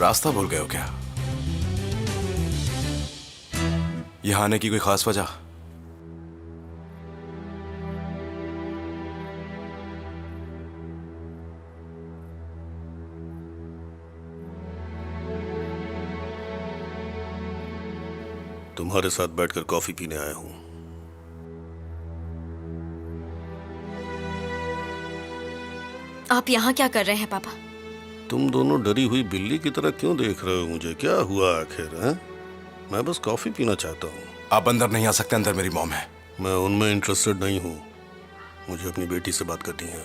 रास्ता भूल गए हो क्या? यहाँ आने की कोई खास वजह? तुम्हारे साथ बैठकर कॉफी पीने आया हूं। आप यहाँ क्या कर रहे हैं पापा? तुम दोनों डरी हुई बिल्ली की तरह क्यों देख रहे हो मुझे? क्या हुआ आखिर? हैं? मैं बस कॉफी पीना चाहता हूँ। आप अंदर नहीं आ सकते, अंदर मेरी मॉम है। मैं उनमें इंटरेस्टेड नहीं हूँ। मुझे अपनी बेटी से बात करनी है।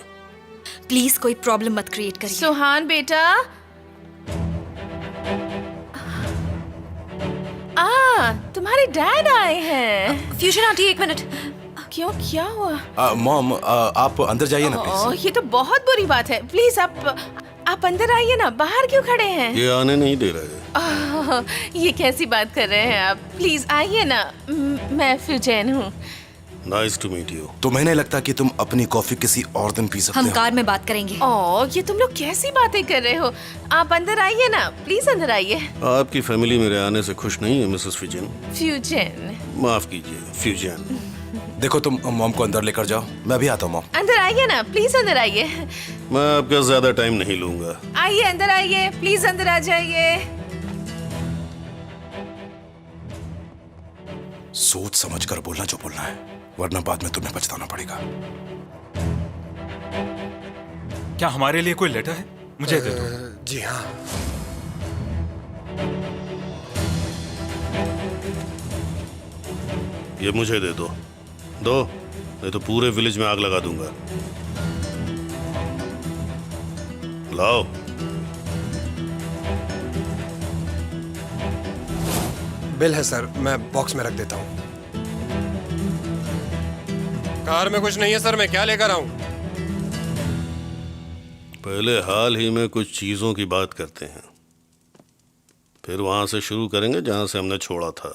प्लीज कोई प्रॉब्लम मत क्रिएट करिए। सुहान बेटा, तुम्हारे डैड आए हैं। फ्यूजन आंटी, एक मिनट। क्यों, क्या हुआ? मॉम, आप अंदर जाइए ना प्लीज। ये तो बहुत बुरी बात है। प्लीज आप अंदर आइए ना, बाहर क्यों खड़े हैं? ये आने नहीं दे रहे। ये कैसी बात कर रहे हैं आप? प्लीज आइए ना। मैं फ्यूजन हूँ। Nice to meet you. तुम्हें नहीं लगता कि तुम अपनी कॉफी किसी और दिन पी सकते हम हो? कार में बात करेंगे। ये तुम लोग कैसी बातें कर रहे हो? आप अंदर आइए ना, प्लीज अंदर आइए। आपकी फैमिली मेरे आने से खुश नहीं है मिसेस फ्यूजन। फ्यूजन, माफ कीजिए फ्यूजन। देखो, तुम मॉम को अंदर लेकर जाओ, मैं भी आता हूँ। मॉम, अंदर आइए ना, प्लीज अंदर आइए। मैं आपका ज्यादा टाइम नहीं लूंगा। आइए, अंदर आइए, प्लीज अंदर आ जाइए। सोच समझ कर बोलना जो बोलना है, वरना बाद में तुम्हें पछताना पड़ेगा। क्या हमारे लिए कोई लेटर है? मुझे दे दो। जी हाँ। ये मुझे दे दो। नहीं तो पूरे विलेज में आग लगा दूंगा। लाओ। बिल है सर, मैं बॉक्स में रख देता हूँ। कार में कुछ नहीं है सर, मैं क्या लेकर आऊं? पहले हाल ही में कुछ चीजों की बात करते हैं, फिर वहां से शुरू करेंगे जहां से हमने छोड़ा था।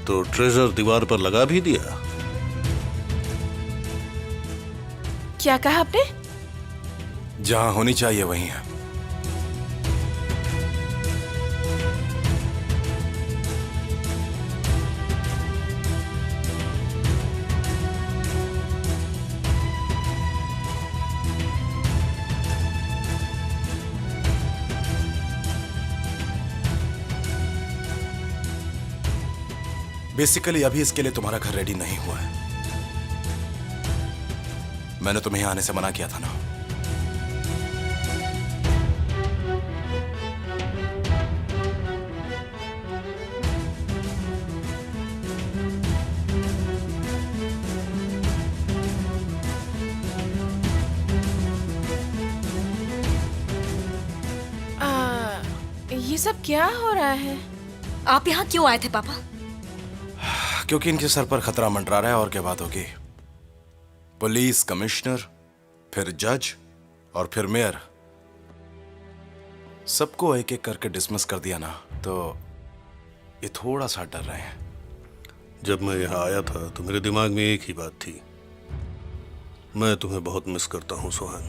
तो ट्रेजर दीवार पर लगा भी दिया? क्या कहा आपने? जहां होनी चाहिए वहीं है। बेसिकली अभी इसके लिए तुम्हारा घर रेडी नहीं हुआ है। मैंने तुम्हें यहां आने से मना किया था ना। ये सब क्या हो रहा है? आप यहाँ क्यों आए थे पापा? क्योंकि इनके सर पर खतरा मंडरा रहा है। और क्या बात होगी? पुलिस कमिश्नर, फिर जज और फिर मेयर, सबको एक एक करके डिसमिस कर दिया ना, तो ये थोड़ा सा डर रहे हैं। जब मैं यहाँ आया था तो मेरे दिमाग में एक ही बात थी, मैं तुम्हें बहुत मिस करता हूँ सुहान।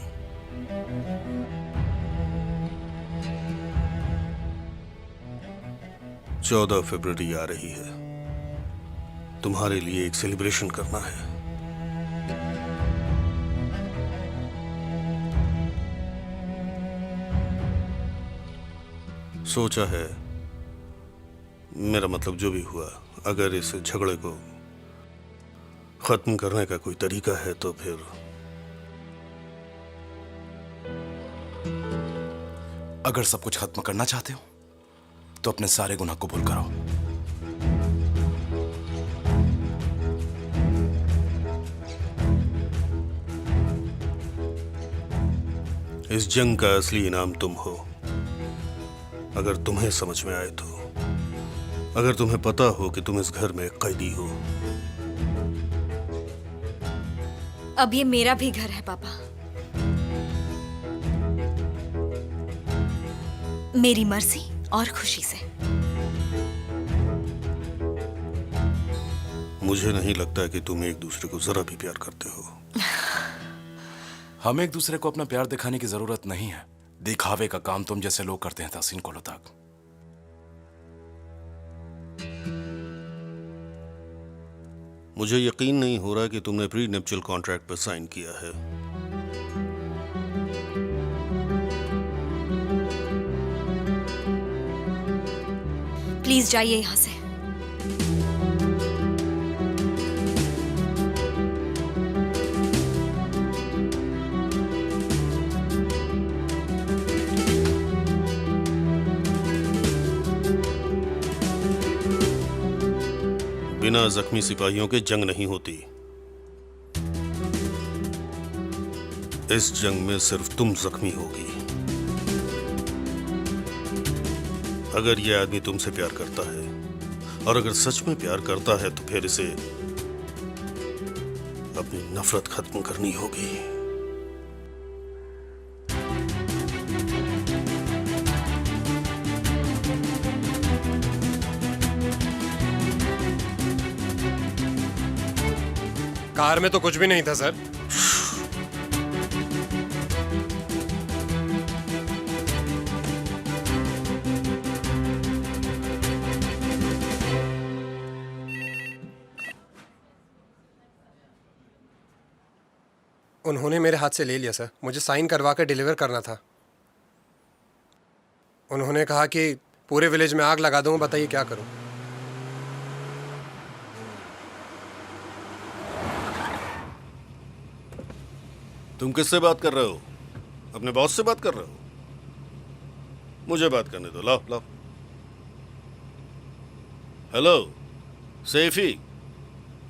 चौदह फरवरी आ रही है, तुम्हारे लिए एक सेलिब्रेशन करना है। सोचा है, मेरा मतलब जो भी हुआ, अगर इस झगड़े को खत्म करने का कोई तरीका है तो फिर अगर सब कुछ खत्म करना चाहते हो तो अपने सारे गुनाह कबूल करो। इस जंग का असली इनाम तुम हो। अगर तुम्हें समझ में आए तो, अगर तुम्हें पता हो कि तुम इस घर में कैदी हो। अब ये मेरा भी घर है पापा। मेरी मर्जी और खुशी से। मुझे नहीं लगता कि तुम एक दूसरे को जरा भी प्यार करते हो। हमें एक दूसरे को अपना प्यार दिखाने की जरूरत नहीं है। दिखावे का काम तुम जैसे लोग करते हैं तहसीन कोलोताक। मुझे यकीन नहीं हो रहा कि तुमने प्री नेप्चुअल कॉन्ट्रैक्ट पर साइन किया है। प्लीज जाइए यहाँ से। बिना जख्मी सिपाहियों के जंग नहीं होती। इस जंग में सिर्फ तुम जख्मी होगी। अगर यह आदमी तुमसे प्यार करता है, और अगर सच में प्यार करता है, तो फिर इसे अपनी नफरत खत्म करनी होगी। कार में तो कुछ भी नहीं था सर। उन्होंने मेरे हाथ से ले लिया सर। मुझे साइन करवा कर डिलीवर करना था। उन्होंने कहा कि पूरे विलेज में आग लगा दूंगा। बताइए क्या करूं। तुम किससे बात कर रहे हो? अपने बॉस से बात कर रहे हो? मुझे बात करने दो। लाओ लाओ। हेलो सैफी,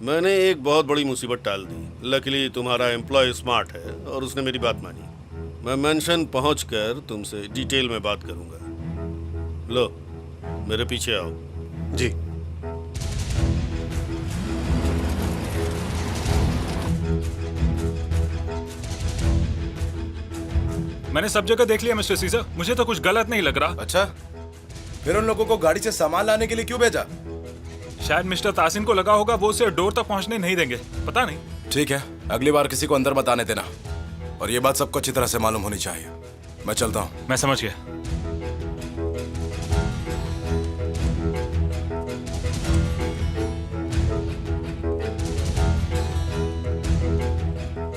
मैंने एक बहुत बड़ी मुसीबत टाल दी। लकीली तुम्हारा एम्प्लॉय स्मार्ट है और उसने मेरी बात मानी। मैं मेंशन पहुंचकर तुमसे डिटेल में बात करूंगा। लो मेरे पीछे आओ। जी। मैंने सब जगह देख लिया मिस्टर सीजर, मुझे तो कुछ गलत नहीं लग रहा। अच्छा, फिर उन लोगों को गाड़ी से सामान लाने के लिए क्यों भेजा? शायद मिस्टर तासिन को लगा होगा वो उसे डोर तक पहुंचने नहीं देंगे, पता नहीं। ठीक है, अगली बार किसी को अंदर मत आने देना, और ये बात सबको अच्छी तरह से मालूम होनी चाहिए। मैं चलता हूँ। मैं समझ गया।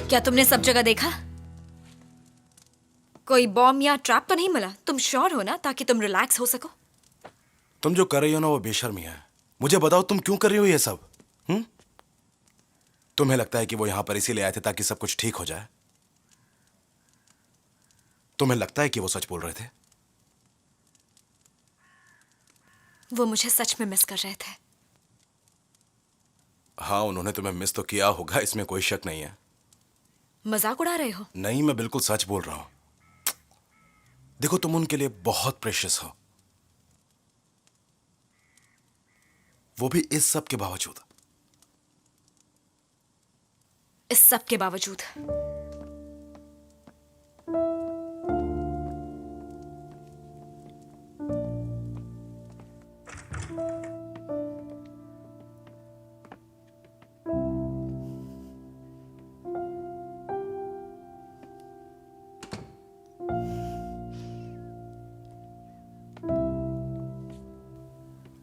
क्या तुमने सब जगह देखा? कोई बॉम्ब या ट्रैप तो नहीं मिला? तुम श्योर हो ना, ताकि तुम रिलैक्स हो सको? तुम जो कर रही हो ना वो बेशर्मी है। मुझे बताओ तुम क्यों कर रही हो ये सब? तुम्हें लगता है कि वो यहां पर इसीलिए आए थे ताकि सब कुछ ठीक हो जाए? तुम्हें लगता है कि वो सच बोल रहे थे? वो मुझे सच में मिस कर रहे थे। हाँ, उन्होंने तुम्हें मिस तो किया होगा, इसमें कोई शक नहीं है। मजाक उड़ा रहे हो? नहीं, मैं बिल्कुल सच बोल रहा हूं। देखो, तुम उनके लिए बहुत प्रेशियस हो, वो भी इस सब के बावजूद। इस सब के बावजूद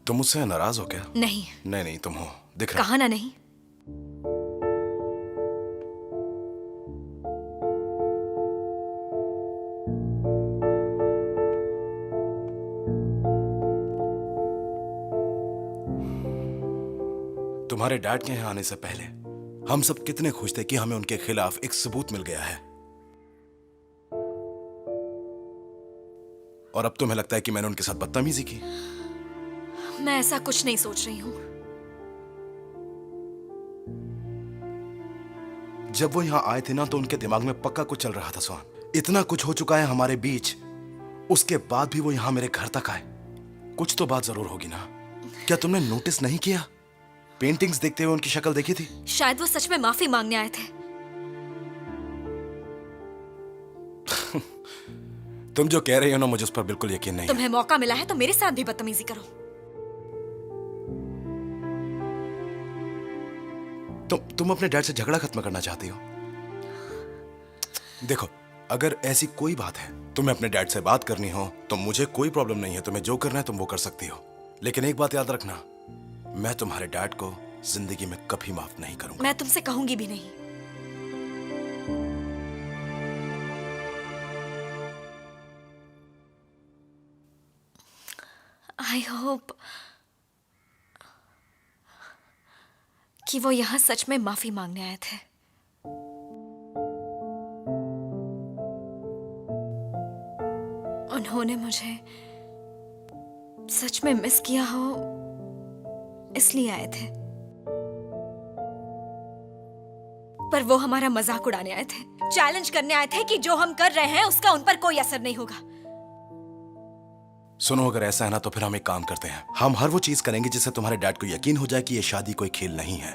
तुम मुझसे नाराज हो क्या? नहीं। नहीं नहीं, तुम हो, दिख रहा। कहा ना नहीं। तुम्हारे डैड के यहाँ आने से पहले हम सब कितने खुश थे कि हमें उनके खिलाफ एक सबूत मिल गया है, और अब तुम्हें लगता है कि मैंने उनके साथ बदतमीजी की। मैं ऐसा कुछ नहीं सोच रही हूं। जब वो यहां आए थे ना, तो उनके दिमाग में पक्का कुछ चल रहा था सोहन। इतना कुछ हो चुका है हमारे बीच, उसके बाद भी वो यहां मेरे घर तक आए। कुछ तो बात जरूर होगी ना। क्या तुमने नोटिस नहीं किया? पेंटिंग्स देखते हुए उनकी शक्ल देखी थी। शायद वो सच में माफी मांगने आए थे। तुम जो कह रही हो ना, मुझे उस पर बिल्कुल यकीन नहीं है। तुम्हें मौका मिला है तो मेरे साथ भी बदतमीजी करो। तुम अपने डैड से झगड़ा खत्म करना चाहती हो? देखो, अगर ऐसी कोई बात है, तुम्हें अपने डैड से बात करनी हो तो मुझे कोई प्रॉब्लम नहीं है। तुम्हें जो करना है तुम वो कर सकती हो, लेकिन एक बात याद रखना, मैं तुम्हारे डैड को जिंदगी में कभी माफ नहीं करूंगा। मैं तुमसे कहूंगी भी नहीं। आई होप कि वो यहाँ सच में माफी मांगने आए थे। उन्होंने मुझे सच में मिस किया हो इसलिए आए थे, पर वो हमारा मजाक उड़ाने आए थे, चैलेंज करने आए थे कि जो हम कर रहे हैं उसका उन पर कोई असर नहीं होगा। सुनो, अगर ऐसा है ना तो फिर हम एक काम करते हैं, हम हर वो चीज करेंगे जिससे तुम्हारे डैड को यकीन हो जाए कि ये शादी कोई खेल नहीं है।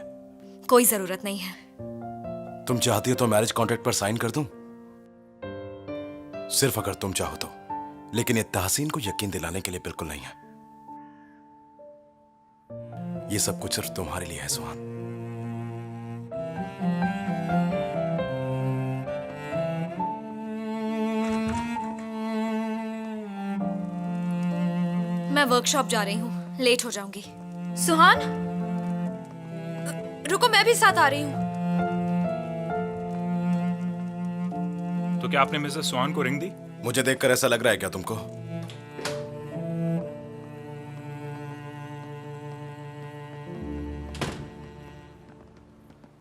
कोई जरूरत नहीं है। तुम चाहती हो तो मैरिज कॉन्ट्रैक्ट पर साइन कर दूं, सिर्फ अगर तुम चाहो तो, लेकिन ये तहसीन को यकीन दिलाने के लिए बिल्कुल नहीं है। ये सब कुछ सिर्फ तुम्हारे लिए है सुहान। मैं वर्कशॉप जा रही हूँ, लेट हो जाऊंगी। सुहान, रुको, मैं भी साथ आ रही हूँ। तो क्या आपने मिसेस सोहान को रिंग दी? मुझे देखकर ऐसा लग रहा है क्या तुमको?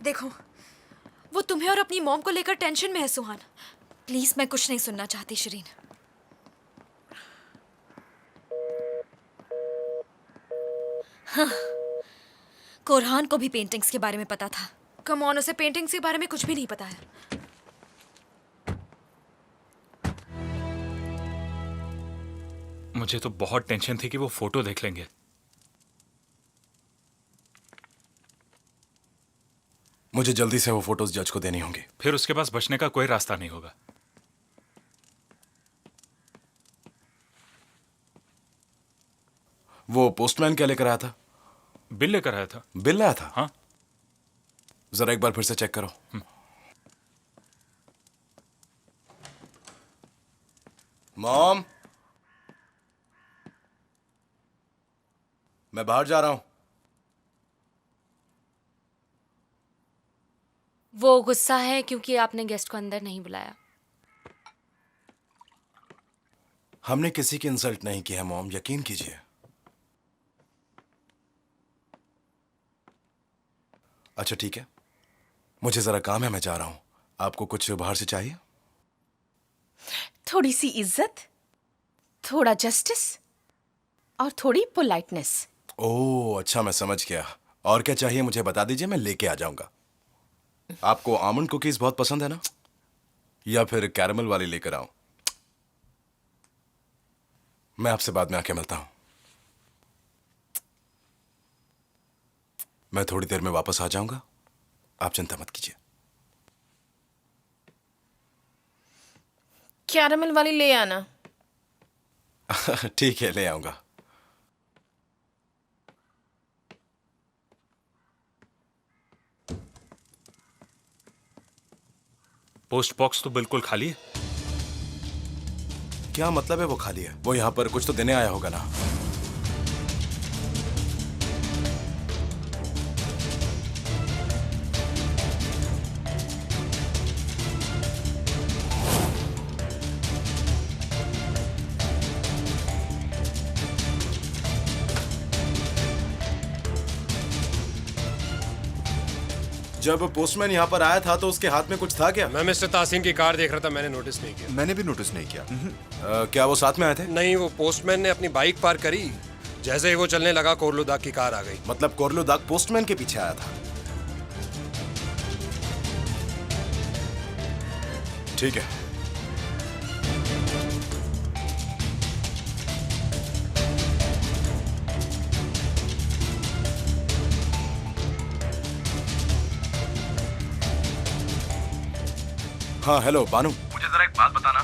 देखो, वो तुम्हें और अपनी मॉम को लेकर टेंशन में है सुहान। प्लीज, मैं कुछ नहीं सुनना चाहती शिरीन। हाँ, कोरहान को भी पेंटिंग्स के बारे में पता था। कम ऑन, उसे पेंटिंग्स के बारे में कुछ भी नहीं पता है। मुझे तो बहुत टेंशन थी कि वो फोटो देख लेंगे। मुझे जल्दी से वो फोटोज जज को देनी होंगी। फिर उसके पास बचने का कोई रास्ता नहीं होगा। वो पोस्टमैन क्या लेकर आया था? बिल लेकर आया था। बिल लाया था? हाँ। जरा एक बार फिर से चेक करो। मॉम, मैं बाहर जा रहा हूं। वो गुस्सा है क्योंकि आपने गेस्ट को अंदर नहीं बुलाया। हमने किसी की इंसल्ट नहीं की है मॉम, यकीन कीजिए। अच्छा ठीक है, मुझे जरा काम है, मैं जा रहा हूं। आपको कुछ बाहर से चाहिए? थोड़ी सी इज्जत, थोड़ा जस्टिस और थोड़ी पोलाइटनेस। ओह अच्छा, मैं समझ गया। और क्या चाहिए मुझे बता दीजिए, मैं लेके आ जाऊंगा। आपको आमंड कुकीज बहुत पसंद है ना, या फिर कैरमल वाली लेकर आऊं? मैं आपसे बाद में आके मिलता हूं। मैं थोड़ी देर में वापस आ जाऊंगा, आप चिंता मत कीजिए। कैरमल वाली ले आना। ठीक है, ले आऊंगा। पोस्ट बॉक्स तो बिल्कुल खाली है। क्या मतलब है वो खाली है? वो यहां पर कुछ तो देने आया होगा ना। जब पोस्टमैन यहाँ पर आया था तो उसके हाथ में कुछ था क्या? मैं मिस्टर तासीन की कार देख रहा था, मैंने नोटिस नहीं किया। मैंने भी नोटिस नहीं किया। क्या वो साथ में आए थे? नहीं, वो पोस्टमैन ने अपनी बाइक पार्क करी, जैसे ही वो चलने लगा कोरलुदाग की कार आ गई। मतलब कोरलुदाग पोस्टमैन के पीछे आया था? ठीक है। हाँ हेलो बानू, मुझे जरा एक बात बताना,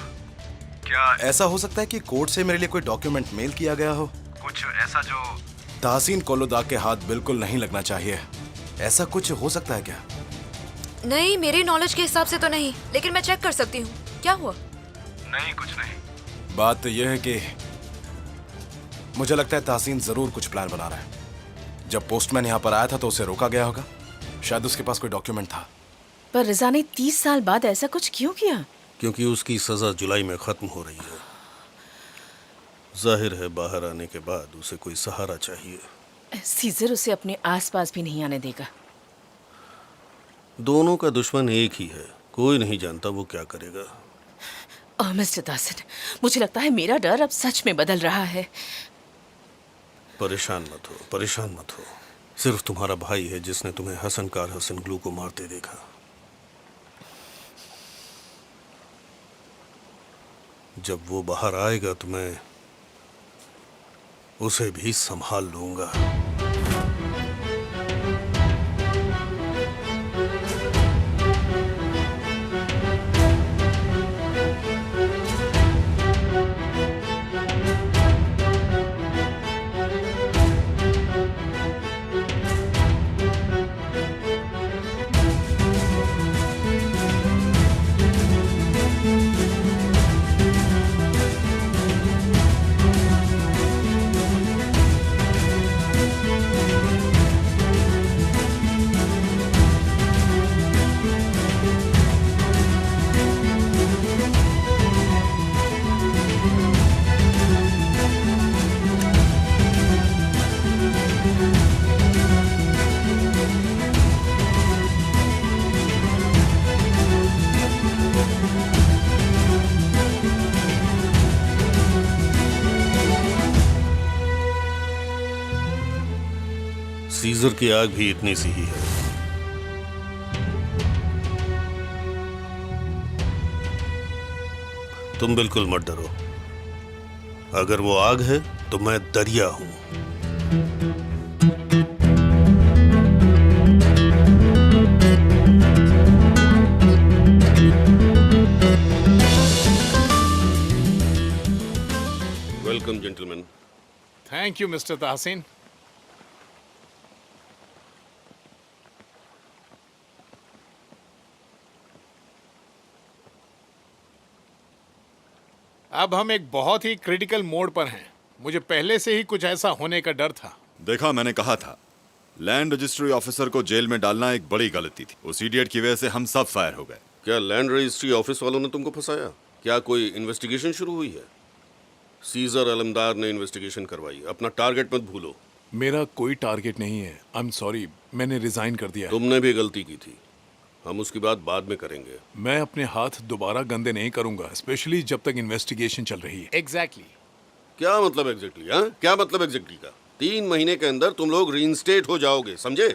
क्या क्या ऐसा हो सकता है कि कोर्ट से मेरे लिए कोई डॉक्यूमेंट मेल किया गया हो? कुछ ऐसा जो ताहसीन कोलोदाक के हाथ बिल्कुल नहीं लगना चाहिए। ऐसा कुछ हो सकता है क्या? नहीं, मेरे नॉलेज के हिसाब से तो नहीं, लेकिन मैं चेक कर सकती हूँ। क्या हुआ? नहीं, कुछ नहीं। बात यह है कि मुझे लगता है ताहसीन जरूर कुछ प्लान बना रहा है। जब पोस्टमैन यहाँ पर आया था तो उसे रोका गया होगा। शायद उसके पास कोई डॉक्यूमेंट था। पर रिजा ने 30 साल बाद ऐसा कुछ क्यों किया? क्योंकि उसकी सजा जुलाई में खत्म हो रही है। जाहिर है बाहर आने के बाद उसे कोई सहारा चाहिए। सीजर उसे अपने आसपास भी नहीं आने देगा। दोनों का दुश्मन एक ही है, कोई नहीं जानता वो क्या करेगा। ओह मिस्टर दासन, मुझे लगता है मेरा डर अब सच में बदल रहा है। परेशान मत हो, परेशान मत हो। सिर्फ तुम्हारा भाई है जिसने तुम्हें हसन कार हसन ग्लू को मारते देखा। जब वो बाहर आएगा तो मैं उसे भी संभाल लूंगा। सीजर की आग भी इतनी सी ही है। तुम बिल्कुल मत डरो। अगर वो आग है तो मैं दरिया हूं। Welcome gentleman. Thank you mister Tahseen. अब हम एक बहुत ही क्रिटिकल मोड पर हैं। मुझे पहले से ही कुछ ऐसा होने का डर था। देखा, मैंने कहा था लैंड रजिस्ट्री ऑफिसर को जेल में डालना एक बड़ी गलती थी। उस इडियट की वजह से हम सब फायर हो गए। क्या लैंड रजिस्ट्री ऑफिस वालों ने तुमको फंसाया? क्या कोई इन्वेस्टिगेशन शुरू हुई है? सीजर अलमदार ने इन्वेस्टिगेशन करवाई। अपना टारगेट मत भूलो। मेरा कोई टारगेट नहीं है। आई एम सॉरी, मैंने रिजाइन कर दिया। तुमने भी गलती की थी। हम उसकी बात बाद में करेंगे। मैं अपने हाथ दोबारा गंदे नहीं करूंगा, स्पेशली जब तक इन्वेस्टिगेशन चल रही है। एग्जैक्टली। क्या मतलब एग्जैक्टली? क्या मतलब एग्जैक्टली का? 3 महीने के अंदर तुम लोग रीइंस्टेट हो जाओगे, समझे?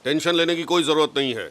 टेंशन लेने की कोई जरूरत नहीं है।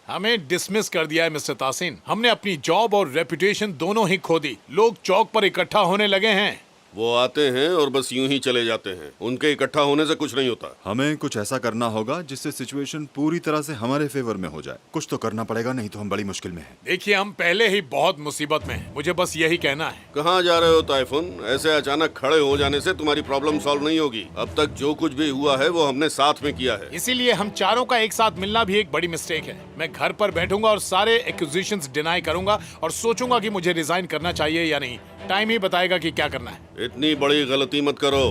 हमें डिसमिस कर दिया है मिस्टर तासीन। हमने अपनी जॉब और रेपुटेशन दोनों ही खो दी। लोग चौक पर इकट्ठा होने लगे हैं। वो आते हैं और बस यूं ही चले जाते हैं। उनके इकट्ठा होने से कुछ नहीं होता। हमें कुछ ऐसा करना होगा जिससे सिचुएशन पूरी तरह से हमारे फेवर में हो जाए। कुछ तो करना पड़ेगा, नहीं तो हम बड़ी मुश्किल में हैं। देखिए, हम पहले ही बहुत मुसीबत में हैं। मुझे बस यही कहना है। कहाँ जा रहे हो ताइफून? ऐसे अचानक खड़े हो जाने से तुम्हारी प्रॉब्लम सॉल्व नहीं होगी। अब तक जो कुछ भी हुआ है वो हमने साथ में किया है। इसीलिए हम चारों का एक साथ मिलना भी एक बड़ी मिस्टेक है। मैं घर पर बैठूंगा और सारे एक्यूजेशंस डिनाई करूंगा और सोचूंगा कि मुझे रिजाइन करना चाहिए या नहीं। टाइम ही बताएगा कि क्या करना है। इतनी बड़ी गलती मत करो।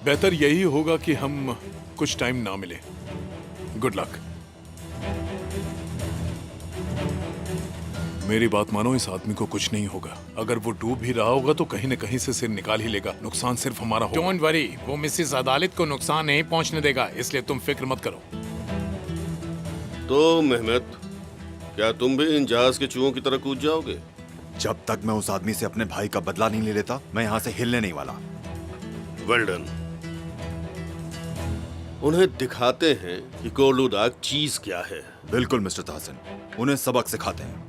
बेहतर यही होगा कि हम कुछ टाइम ना मिले। Good luck. मेरी बात मानो, इस आदमी को कुछ नहीं होगा। अगर वो डूब भी रहा होगा तो कहीं न कहीं से सिर निकाल ही लेगा। नुकसान सिर्फ हमारा होगा। डोंट वरी, वो मिसेस अदालत को नुकसान नहीं पहुंचने देगा, इसलिए तुम फिक्र मत करो। तो मेहमत, क्या तुम भी इन जहाज के चूहों की तरह कूद जाओगे? जब तक मैं उस आदमी से अपने भाई का बदला नहीं ले लेता, मैं यहाँ से हिलने नहीं वाला। Well done. उन्हें दिखाते हैं कि कोलूदाग चीज क्या है। बिल्कुल मिस्टर ताहसन, उन्हें सबक सिखाते हैं।